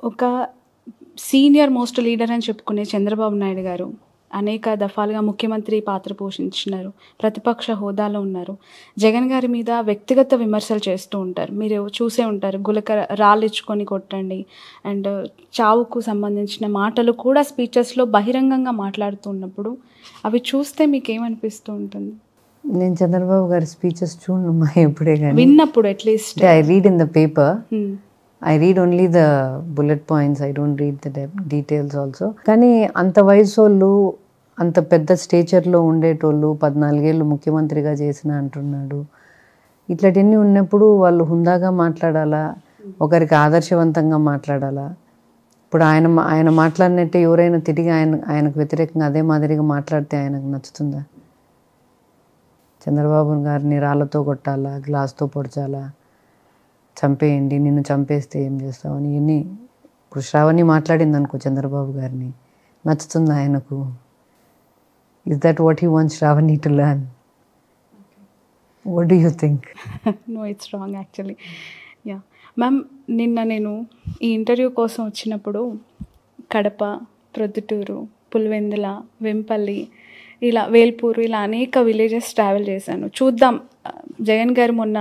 ఒక senior most leader అని చెప్పుకునే చంద్రబాబు నాయుడు గారు అనేక దఫాలుగా ముఖ్యమంత్రి పాత్ర పోషించినారు. ప్రతిపక్ష హోదాలో ఉన్నారు. జగన్ గారి మీద వ్యక్తిగత విమర్శలు చేస్తూ ఉంటారు. మీరు చూసే ఉంటారు. గులక రాళ్ళిచ్చుకొని కొట్టండి అండ్ చావుకు సంబంధించిన మాటలు కూడా స్పీచెస్లో బహిరంగంగా మాట్లాడుతూ ఉన్నప్పుడు అవి చూస్తే మీకేమనిపిస్తూ ఉంటుంది? నేను చంద్రబాబు గారి స్పీచెస్ చూడమ్మా ఎప్పుడే కానీ, విన్నప్పుడు at least I read in the paper. I read only the bullet points. I don't read the details also. కానీ అంత వయసోళ్ళు, అంత పెద్ద స్టేచర్లో ఉండేటోళ్ళు 14 ఏళ్ళు ముఖ్యమంత్రిగా చేసిన అంటున్నాడు. ఇట్లాంటివన్నీ ఉన్నప్పుడు వాళ్ళు హుందాగా మాట్లాడాలా, ఒకరికి ఆదర్శవంతంగా మాట్లాడాలా? ఇప్పుడు ఆయన మాట్లాడినట్టే ఎవరైనా తిరిగి ఆయనకు వ్యతిరేకంగా అదే మాదిరిగా మాట్లాడితే ఆయనకు నచ్చుతుందా? చంద్రబాబు గారిని రాళ్ళతో కొట్టాలా, గ్లాస్తో పొడచాలా, చంపేయండి, నిన్ను చంపేస్తే ఏం చేస్తావని ఇవన్నీ ఇప్పుడు శ్రావణి మాట్లాడింది అనుకో చంద్రబాబు గారిని, నచ్చుతుంది ఆయనకు? Is that what he wants Sravani to learn? What do you think? No, it's wrong actually. Yeah ma'am, నిన్న నేను ఈ ఇంటర్వ్యూ కోసం వచ్చినప్పుడు కడప, ప్రొద్దుటూరు, పులివెందుల, వెంపల్లి, ఇలా వేల్పూరు, ఇలా అనేక విలేజెస్ ట్రావెల్ చేశాను. చూద్దాం, జగన్ గారు మొన్న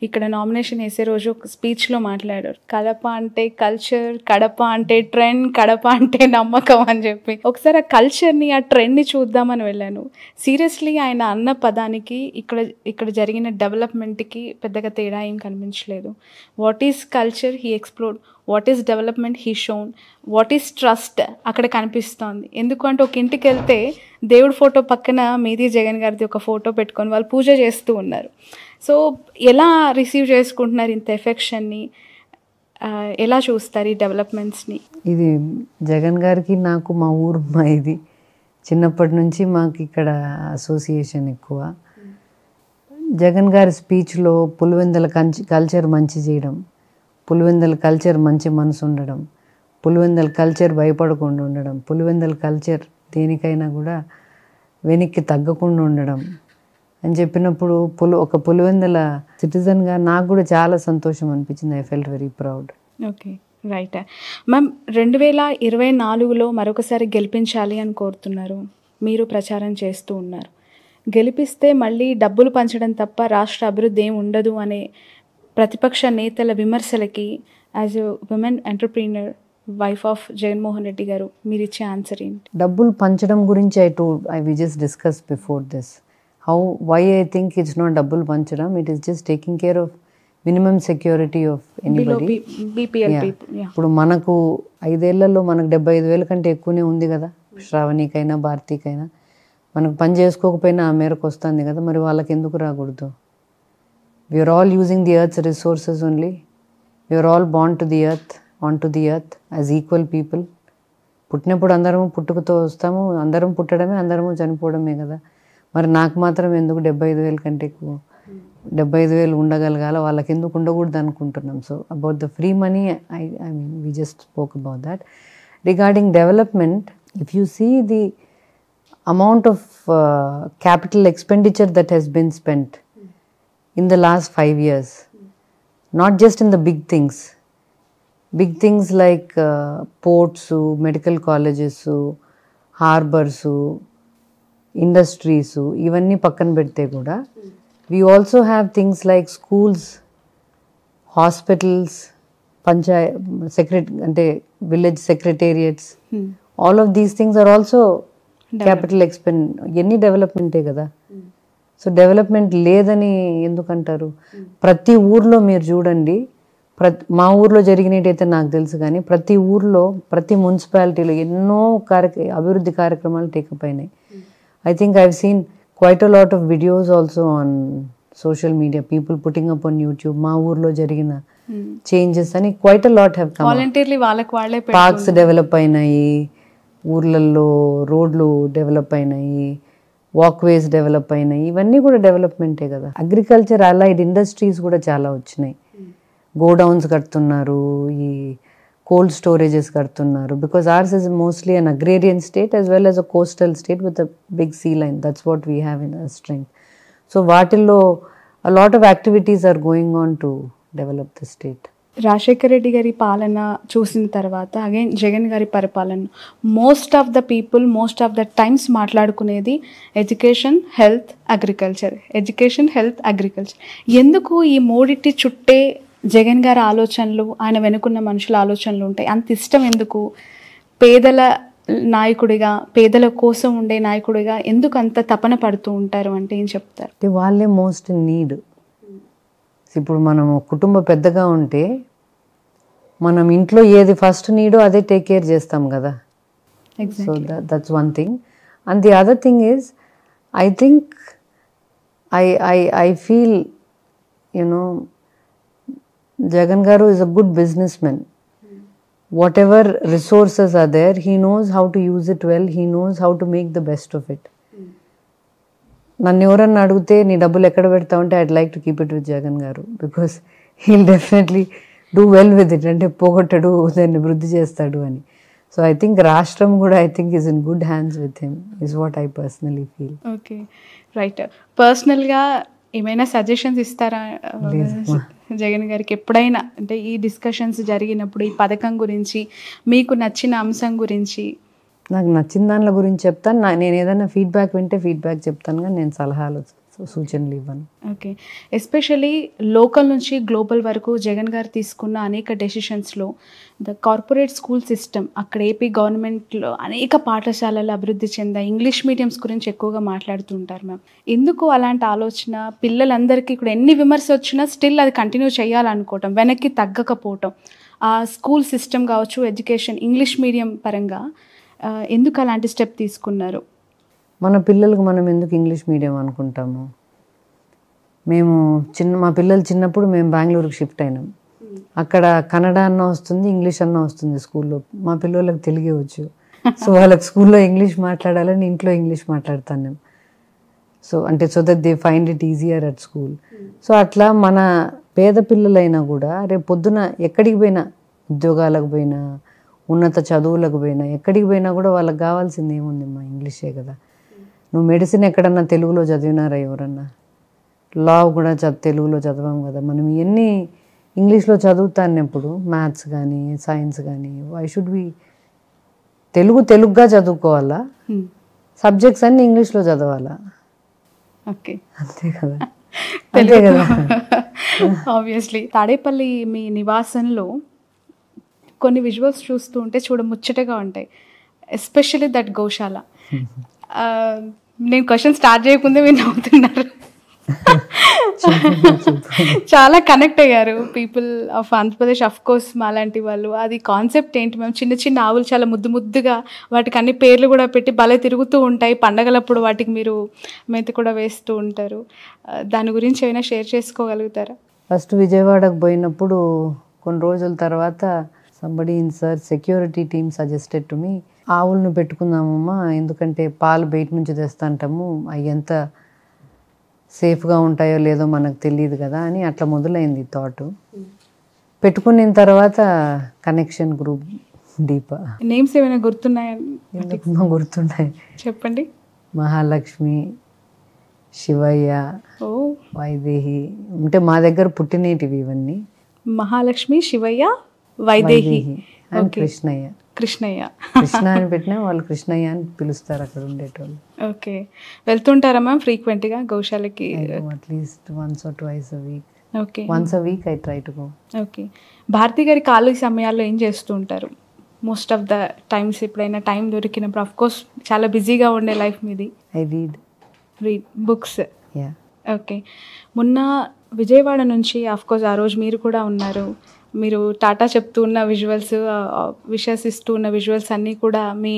ఇక్కడ నామినేషన్ వేసే రోజు ఒక స్పీచ్లో మాట్లాడారు. కడప అంటే కల్చర్, కడప అంటే ట్రెండ్, కడప అంటే నమ్మకం అని చెప్పి. ఒకసారి ఆ కల్చర్ని, ఆ ట్రెండ్ని చూద్దామని వెళ్ళాను. సీరియస్లీ ఆయన అన్న పదానికి ఇక్కడ జరిగిన డెవలప్మెంట్కి పెద్దగా తేడా ఏం కనిపించలేదు. What is culture he explored, what is development he shown, what is trust అక్కడ కనిపిస్తోంది. ఎందుకంటే ఒక ఇంటికి వెళ్తే దేవుడి ఫోటో పక్కన మీది జగన్ గారిది ఒక ఫోటో పెట్టుకొని వాళ్ళు పూజ చేస్తూ ఉన్నారు. సో ఎలా రిసీవ్ చేసుకుంటున్నారు ఇంత ఎఫెక్షన్ని? ఎలా చూస్తారు ఈ డెవలప్మెంట్స్ని? ఇది జగన్ గారికి నాకు మా ఊరు, మా ఇది చిన్నప్పటి నుంచి మాకు ఇక్కడ అసోసియేషన్ ఎక్కువ. జగన్ గారి స్పీచ్లో పులివెందుల కల్చర్ మంచి చేయడం, పులివెందుల కల్చర్ మంచి మనసు ఉండడం, పులివెందుల కల్చర్ భయపడకుండా ఉండడం, పులివెందుల కల్చర్ దేనికైనా కూడా వెనక్కి తగ్గకుండా ఉండడం అని చెప్పినప్పుడు ఒక పులివెందుల సిటిజన్గా నాకు కూడా చాలా సంతోషం అనిపించింది. I felt very proud. Okay, right ma'am. 2024లో మరొకసారి గెలిపించాలి అని కోరుతున్నారు. మీరు ప్రచారం చేస్తూ ఉన్నారు. గెలిపిస్తే మళ్ళీ డబ్బులు పంచడం తప్ప రాష్ట్ర అభివృద్ధి ఏమి ఉండదు అనే ప్రతిపక్ష నేతల విమర్శలకి as a woman entrepreneur, wife of Jaganmohan Reddy garu, మీరు ఇచ్చే ఆన్సర్ ఏంటి? డబ్బులు పంచడం గురించి we just discussed before this. Why I think it's not డబ్బులు పంచడం, it is just taking care of minimum security of anybody. BPL people. ఇప్పుడు మనకు 5 ఏళ్లలో మనకు 75,000 కంటే ఎక్కువనే ఉంది కదా, శ్రావణికైనా భారతికైనా. మనకు పని చేసుకోకపోయినా ఆ మేరకు వస్తుంది కదా, మరి వాళ్ళకి ఎందుకు రాకూడదు? We are all using the earth's resources only. We are all born to the earth, onto the earth as equal people. పుట్టినప్పుడు అందరము పుట్టుకతో వస్తాము, అందరం పుట్టడమే, అందరము చనిపోవడమే కదా. మరి నాకు మాత్రం ఎందుకు 75,000 కంటే ఎక్కువ, 75,000 ఉండగలగాల, వాళ్ళకి ఎందుకు ఉండకూడదు అనుకుంటున్నాం. So about the free money, I mean we just spoke about that. Regarding development, if you see the amount of capital expenditure that has been spent in the last 5 years, not just in the big things like ports, medical colleges, harbors, industries, ఇవన్నీ పక్కన పెడితే కూడా we also have things like schools, hospitals, అంటే village secretariats. All of these things are also capital ఎన్ని డెవలప్మెంటే కదా. So development లేదని ఎందుకంటారు? ప్రతి ఊర్లో మీరు చూడండి, మా ఊర్లో జరిగినట్టయితే నాకు తెలుసు, కానీ ప్రతి ఊర్లో, ప్రతి మున్సిపాలిటీలో ఎన్నో అభివృద్ధి కార్యక్రమాలు టేకప్ అయినాయి. I think I have seen quite a lot of videos also on social media, people putting up on YouTube. మా ఊర్లో జరిగిన చేంజెస్ అని quite a lot have come. Voluntarily వాళ్ళకి వాళ్ళే పార్క్స్ డెవలప్ అయినాయి, ఊర్లలో రోడ్లు డెవలప్ అయినాయి, వాక్వేస్ డెవలప్ అయినాయి. ఇవన్నీ కూడా డెవలప్మెంటే కదా. అగ్రికల్చర్ అలైడ్ ఇండస్ట్రీస్ కూడా చాలా వచ్చినాయి. గోడౌన్స్ కడుతున్నారు, ఈ కోల్డ్ స్టోరేజెస్ కడుతున్నారు. Because ours is mostly an agrarian state as well as a coastal state with a big sea line. That's what we have in our strength. So వాటిల్లో a lot of activities are going on to develop the state. Rajasekhara Reddy గారి పాలన చూసిన తర్వాత again Jagan గారి పరిపాలన, most of the people most of the times మాట్లాడుకునేది education, health, agriculture, education, health, agriculture. ఎందుకు ఈ మూడిటి చుట్టే జగన్ గారి ఆలోచనలు, ఆయన వెనుకున్న మనుషుల ఆలోచనలు ఉంటాయి? అంత ఇష్టం ఎందుకు? పేదల నాయకుడిగా, పేదల కోసం ఉండే నాయకుడిగా ఎందుకు అంత తపన పడుతూ ఉంటారు అంటే ఏం చెప్తారు? వాళ్ళే మోస్ట్ నీడ్. ఇప్పుడు మనం కుటుంబ పెద్దగా ఉంటే మనం ఇంట్లో ఏది ఫస్ట్ నీడో అదే టేక్ కేర్ చేస్తాం కదా. So that's one thing. And the other thing is I think I feel Jagan garu is a good businessman. Whatever resources are there, he knows how to use it well. He knows how to make the best of it. నన్ను ఎవరన్నా అడిగితే నీ డబ్బులు ఎక్కడ పెడతావు అంటే I'd like to keep it with Jagan garu, because he'll definitely do well with it. అంటే పోగొట్టడు, దాన్ని వృద్ధి చేస్తాడు అని. సో ఐ థింక్ రాష్ట్రం కూడా I think is in good hands with him is what I personally feel. Okay, right. పర్సనల్గా ఏమైనా సజెషన్స్ ఇస్తారా జగన్ గారికి ఎప్పుడైనా? అంటే ఈ డిస్కషన్స్ జరిగినప్పుడు ఈ పథకం గురించి, మీకు నచ్చిన అంశం గురించి. నాకు నచ్చిన దానిల గురించి చెప్తాను. నేను ఏదైనా ఫీడ్బ్యాక్ వింటే ఫీడ్బ్యాక్ చెప్తాను, కానీ నేను సలహాలు సూచనలు ఇవ్వను. ఓకే, ఎస్పెషలీ లోకల్ నుంచి గ్లోబల్ వరకు జగన్ గారు తీసుకున్న అనేక డెసిషన్స్లో ద కార్పొరేట్ స్కూల్ సిస్టమ్, అక్కడ ఏపీ గవర్నమెంట్లో అనేక పాఠశాలలు అభివృద్ధి చెందాయి. ఇంగ్లీష్ మీడియంస్ గురించి ఎక్కువగా మాట్లాడుతూ ఉంటారు మ్యామ్. ఎందుకు అలాంటి ఆలోచన? పిల్లలందరికీ ఇక్కడ ఎన్ని విమర్శ వచ్చినా స్టిల్ అది కంటిన్యూ చేయాలనుకోవటం, వెనక్కి తగ్గకపోవటం, ఆ స్కూల్ సిస్టమ్ కావచ్చు, ఎడ్యుకేషన్ ఇంగ్లీష్ మీడియం పరంగా ఎందుకు అలాంటి స్టెప్ తీసుకున్నారు? మన పిల్లలకు మనం ఎందుకు ఇంగ్లీష్ మీడియం అనుకుంటాము? మా పిల్లలు చిన్నప్పుడు మేము బెంగళూరుకి షిఫ్ట్ అయినాం. అక్కడ కన్నడ అన్న వస్తుంది, ఇంగ్లీష్ అన్న వస్తుంది స్కూల్లో. మా పిల్లలకు తెలుగే వచ్చు. సో వాళ్ళకి స్కూల్లో ఇంగ్లీష్ మాట్లాడాలని ఇంట్లో ఇంగ్లీష్ మాట్లాడతాను నేను. So that they find it easier at school. So అట్లా మన పేద పిల్లలైనా కూడా రేపు పొద్దున ఎక్కడికి పోయినా, ఉద్యోగాలకు పోయినా, ఉన్నత చదువులకు పోయినా, ఎక్కడికి పోయినా కూడా వాళ్ళకి కావాల్సింది ఏముంది? మా ఇంగ్లీషే కదా. నువ్వు మెడిసిన్ ఎక్కడన్నా తెలుగులో చదివినారా ఎవరన్నా? లా కూడా తెలుగులో చదవం కదా. మనం ఇవన్నీ ఇంగ్లీష్లో చదువుతాన్నప్పుడు మ్యాథ్స్ కానీ సైన్స్ కానీ వై షుడ్ బి తెలుగుగా చదువుకోవాలా? సబ్జెక్ట్స్ అన్నీ ఇంగ్లీష్లో చదవాలా? ఓకే, అంతే కదా. అంతే కదా. ఆబ్వియస్లీ తాడేపల్లి మీ నివాసంలో కొన్ని విజువల్స్ చూస్తూ ఉంటే ముచ్చటగా ఉంటాయి. ఎస్పెషల్లీ దట్ గోశాల. నేను క్వశ్చన్ స్టార్ట్ చేయకుందే మీరు నవ్వుతున్నారు. చాలా కనెక్ట్ అయ్యారు people of Andhra Pradesh, of course మాలాంటి వాళ్ళు. అది కాన్సెప్ట్ ఏంటి మ్యామ్? చిన్న చిన్న ఆవులు చాలా ముద్దుగా, వాటికి అన్ని పేర్లు కూడా పెట్టి భలే తిరుగుతూ ఉంటాయి. పండగలప్పుడు వాటికి మీరు మేత కూడా వేస్తూ ఉంటారు. దాని గురించి ఏమైనా షేర్ చేసుకోగలుగుతారా? ఫస్ట్ విజయవాడకు పోయినప్పుడు కొన్ని రోజుల తర్వాత somebody in search security team suggested to me, ఆవులను పెట్టుకుందామమ్మా, ఎందుకంటే పాలు బయట నుంచి తెస్తాంటాము, అవి ఎంత సేఫ్గా ఉంటాయో లేదో మనకు తెలియదు కదా అని అట్లా మొదలైంది థాట్. పెట్టుకున్న తర్వాత కనెక్షన్ గ్రూప్ డీపా. నేమ్స్ ఏమైనా గుర్తున్నాయా? గుర్తున్నాయి, చెప్పండి. మహాలక్ష్మి, శివయ్య, వైదేహి. అంటే మా దగ్గర పుట్టినేటివి ఇవన్నీ. మహాలక్ష్మి, శివయ్య, వైదేహి అండ్ కృష్ణయ్య. కృష్ణ అని పెట్టినా వాళ్ళు కృష్ణయ్య అని పిలుస్తారు అక్కడ ఉండేటోళ్ళు. ఓకే, వెళ్తుంటారా మ్యామ్ ఫ్రీక్వెంట్గా గోశాలకి? At least once or twice a week. Okay, once a week I try to go. Okay. Bharathi గారి ఖాళీ సమయాల్లో ఏం చేస్తూ ఉంటారు మోస్ట్ ఆఫ్ ద టైమ్స్? ఎప్పుడైనా టైం దొరికినప్పుడు, ఆఫ్ కోర్స్ చాలా బిజీగా ఉండే లైఫ్ మీది. I read books. yeah. Okay, మొన్న విజయవాడ నుంచి ఆఫ్ కోర్స్ ఆ రోజు మీరు కూడా ఉన్నారు. మీరు టాటా చెప్తూ ఉన్న విషెస్ ఇస్తూ ఉన్న విజువల్స్ అన్నీ కూడా మీ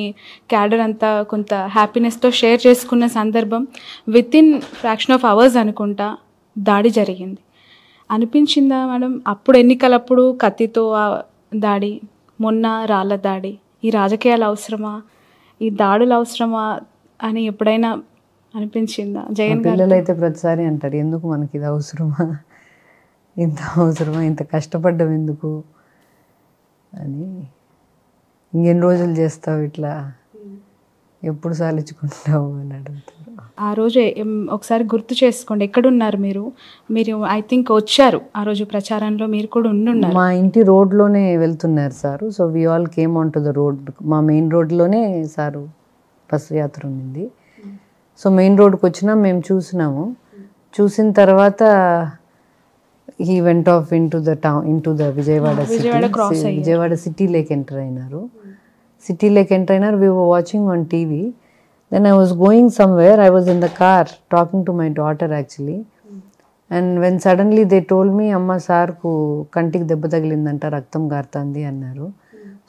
క్యాడర్ అంతా కొంత హ్యాపీనెస్తో షేర్ చేసుకున్న సందర్భం. వితిన్ ఫ్రాక్షన్ ఆఫ్ అవర్స్ అనుకుంటా దాడి జరిగింది. అనిపించిందా మేడం అప్పుడు? ఎన్నికలప్పుడు కత్తితో దాడి, మొన్న రాళ్ళ దాడి. ఈ రాజకీయాలు అవసరమా? ఈ దాడులు అవసరమా అని ఎప్పుడైనా అనిపించిందా? జగన్ గారు పిల్లలు అయితే ప్రతిసారి అంటారు, ఎందుకు మనకి ఇది అవసరమా, ఇంత అవసరమా, ఇంత కష్టపడ్డం ఎందుకు అని. ఇంకెన్ని రోజులు చేస్తావు ఇట్లా ఎప్పుడు సాలించుకుంటావు అని అడుగుతారు. ఆ రోజు ఒకసారి గుర్తు చేసుకోండి, ఎక్కడున్నారు మీరు? మీరు ఐ థింక్ వచ్చారు ఆ రోజు ప్రచారంలో, మీరు కూడా ఉండున్నారు. మా ఇంటి రోడ్లోనే వెళ్తున్నారు sir. So we all came on to the road. మా మెయిన్ రోడ్లోనే సారు బస్సు యాత్ర ఉంది. సో మెయిన్ రోడ్కి వచ్చినా మేము చూసినాము. చూసిన తర్వాత he went off in to the town, in to the Vijayawada city. విజయవాడ సిటీలోకి ఎంటర్ అయినారు. సిటీలోకి ఎంటర్ అయినారు. We were watching on TV. Then I was going somewhere. I was in the car talking to my daughter actually. And when suddenly they told me, Amma sir ku kantiki debba tagilindanta, raktam gartandi annaru.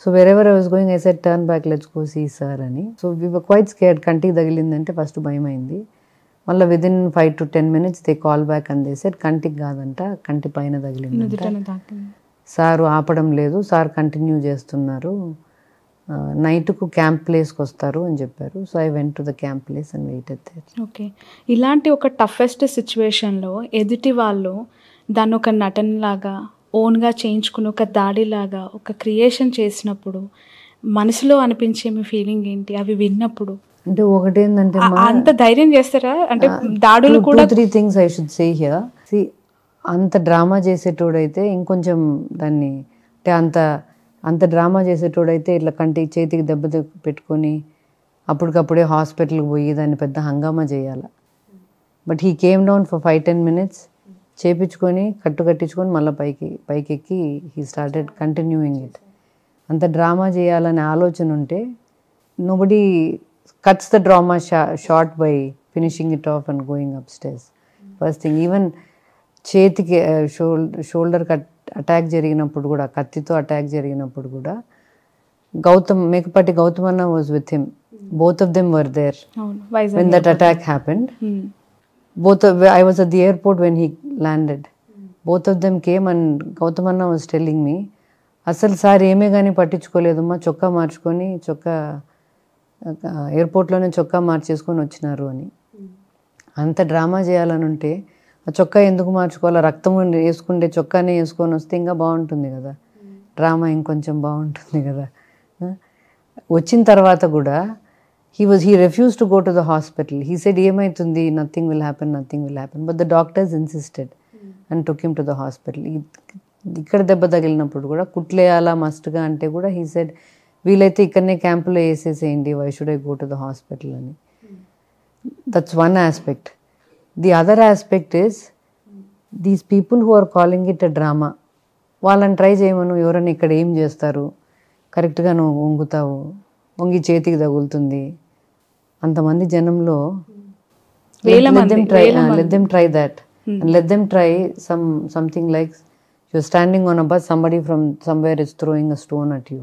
So wherever I was going, I said, turn back, let's go see sir ani. So we were quite scared. Kantiki tagilindante first bayamaindi. Malla within 5 to 10 minutes they called back and they said, kantiki gadanta, kanti paina tagilindanta. Sir aapadam ledu, sir continue chestunnaru. నైట్కు camp ప్లేస్కి వస్తారు అని చెప్పారు. So I went to the camp place and waited there. Okay, ఇలాంటి ఒక toughest సిచ్యువేషన్లో ఎదుటి వాళ్ళు దాన్ని ఒక నటనలాగా ఓన్గా చేయించుకుని ఒక దాడిలాగా ఒక క్రియేషన్ చేసినప్పుడు మనసులో అనిపించే మీ ఫీలింగ్ ఏంటి అవి విన్నప్పుడు? అంటే ఒకటేంటంటే అంత ధైర్యం చేస్తారా? అంటే దాడులు కూడా 3 things I should say here. See, అంత డ్రామా చేసేటోడైతే ఇంకొంచెం దాన్ని అంటే అంత డ్రామా చేసేటోడైతే ఇట్లా చేతికి దెబ్బ పెట్టుకొని అప్పటికప్పుడే హాస్పిటల్కి పోయి దాన్ని పెద్ద హంగామా చేయాలి. But he came down for 5-10 minutes, చేపించుకొని కట్టించుకొని మళ్ళీ పైకెక్కి హీ స్టార్టెడ్ కంటిన్యూయింగ్ ఇట్. అంత డ్రామా చేయాలనే ఆలోచన ఉంటే nobody cuts the drama short by finishing it off and going upstairs. First thing, even చేతికి షోల్డర్ అటాక్ జరిగినప్పుడు కూడా, కత్తితో అటాక్ జరిగినప్పుడు కూడా మేకపాటి గౌతమ్ అన్న was with him. Both of them were there when that attack happened. I was at the airport when he landed. Both of them came and Gautam అన్న was telling me, అసలు sir ఏమే కానీ పట్టించుకోలేదమ్మా, చొక్కా మార్చుకొని ఎయిర్పోర్ట్లోనే చొక్కా మార్చేసుకొని వచ్చినారు అని. అంత డ్రామా చేయాలని ఉంటే ఆ చొక్కా ఎందుకు మార్చుకోవాలా? రక్తం వేసుకుంటే చొక్కానే వేసుకొని వస్తే ఇంకా బాగుంటుంది కదా, డ్రామా ఇంకొంచెం బాగుంటుంది కదా. వచ్చిన తర్వాత కూడా he refused to go to the hospital. He said, ఏమైతుంది, nothing will happen. But the doctors insisted and took him to the hospital. ఇక్కడ దెబ్బ తగిలినప్పుడు కూడా కుట్లేయాలా మస్ట్గా అంటే కూడా he said, వీలైతే ఇక్కడనే క్యాంపులో వేసేసేయండి, why should I go to the hospital అని. That's one aspect. The other aspect is these people who are calling it a drama, వాళ్ళని ట్రై చేయమను, ఎవరైనా ఇక్కడ ఏం చేస్తారు, కరెక్ట్గా నువ్వు వంగుతావు, వంగి చేతికి తగులుతుంది, అంతమంది జనంలో let them try that. And let them try something like you're standing on a bus, somebody from somewhere is throwing a stone at you.